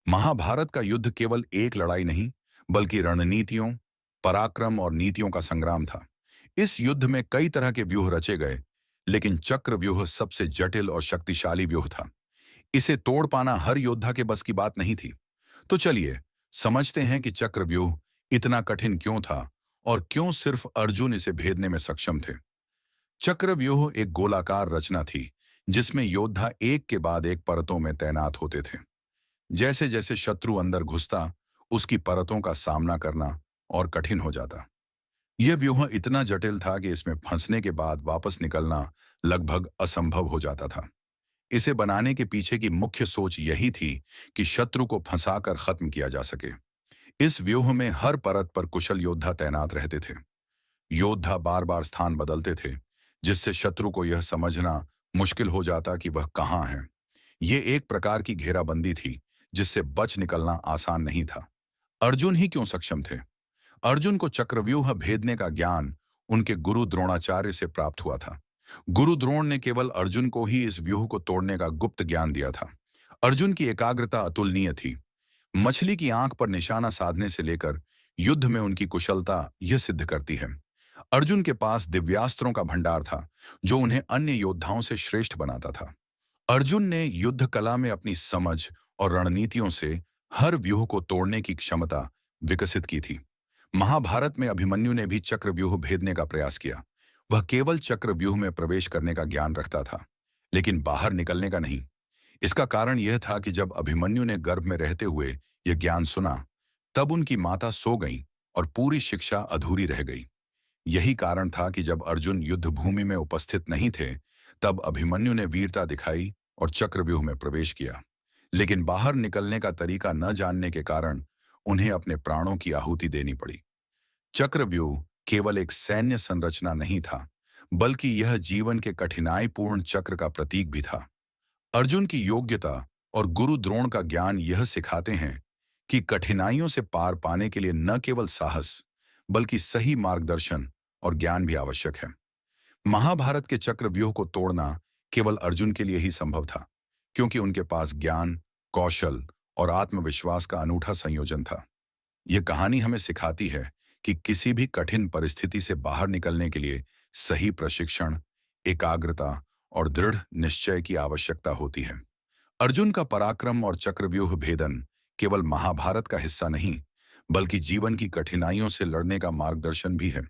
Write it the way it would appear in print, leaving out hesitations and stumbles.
महाभारत का युद्ध केवल एक लड़ाई नहीं, बल्कि रणनीतियों, पराक्रम और नीतियों का संग्राम था। इस युद्ध में कई तरह के व्यूह रचे गए, लेकिन चक्रव्यूह सबसे जटिल और शक्तिशाली व्यूह था। इसे तोड़ पाना हर योद्धा के बस की बात नहीं थी। तो चलिए समझते हैं कि चक्रव्यूह इतना कठिन क्यों था और क्यों सिर्फ अर्जुन इसे भेदने में सक्षम थे। चक्रव्यूह एक गोलाकार रचना थी, जिसमें योद्धा एक के बाद एक परतों में तैनात होते थे। जैसे जैसे शत्रु अंदर घुसता, उसकी परतों का सामना करना और कठिन हो जाता। यह व्यूह इतना जटिल था कि इसमें फंसने के बाद वापस निकलना लगभग असंभव हो जाता था। इसे बनाने के पीछे की मुख्य सोच यही थी कि शत्रु को फंसाकर खत्म किया जा सके। इस व्यूह में हर परत पर कुशल योद्धा तैनात रहते थे। योद्धा बार बार स्थान बदलते थे, जिससे शत्रु को यह समझना मुश्किल हो जाता कि वह कहाँ है। ये एक प्रकार की घेराबंदी थी, जिससे बच निकलना आसान नहीं था। अर्जुन ही क्यों सक्षम थे? अर्जुन को चक्रव्यूह भेदने का ज्ञान उनके गुरु द्रोणाचार्य से प्राप्त हुआ था। गुरु द्रोण ने केवल अर्जुन को ही इस व्यूह को तोड़ने का गुप्त ज्ञान दिया था। अर्जुन की एकाग्रता अतुलनीय थी। मछली की आंख पर निशाना साधने से लेकर युद्ध में उनकी कुशलता यह सिद्ध करती है। अर्जुन के पास दिव्यास्त्रों का भंडार था, जो उन्हें अन्य योद्धाओं से श्रेष्ठ बनाता था। अर्जुन ने युद्ध कला में अपनी समझ और रणनीतियों से हर व्यूह को तोड़ने की क्षमता विकसित की थी। महाभारत में अभिमन्यु ने भी चक्रव्यूह भेदने का प्रयास किया। वह केवल चक्रव्यूह में प्रवेश करने का ज्ञान रखता था, लेकिन बाहर निकलने का नहीं। इसका कारण यह था कि जब अभिमन्यु ने गर्भ में रहते हुए यह ज्ञान सुना, तब उनकी माता सो गई और पूरी शिक्षा अधूरी रह गई। यही कारण था कि जब अर्जुन युद्ध भूमि में उपस्थित नहीं थे, तब अभिमन्यु ने वीरता दिखाई और चक्रव्यूह में प्रवेश किया। लेकिन बाहर निकलने का तरीका न जानने के कारण उन्हें अपने प्राणों की आहुति देनी पड़ी। चक्रव्यूह केवल एक सैन्य संरचना नहीं था, बल्कि यह जीवन के कठिनाईपूर्ण चक्र का प्रतीक भी था। अर्जुन की योग्यता और गुरु द्रोण का ज्ञान यह सिखाते हैं कि कठिनाइयों से पार पाने के लिए न केवल साहस, बल्कि सही मार्गदर्शन और ज्ञान भी आवश्यक है। महाभारत के चक्रव्यूह को तोड़ना केवल अर्जुन के लिए ही संभव था, क्योंकि उनके पास ज्ञान, कौशल और आत्मविश्वास का अनूठा संयोजन था। यह कहानी हमें सिखाती है कि किसी भी कठिन परिस्थिति से बाहर निकलने के लिए सही प्रशिक्षण, एकाग्रता और दृढ़ निश्चय की आवश्यकता होती है। अर्जुन का पराक्रम और चक्रव्यूह भेदन केवल महाभारत का हिस्सा नहीं, बल्कि जीवन की कठिनाइयों से लड़ने का मार्गदर्शन भी है।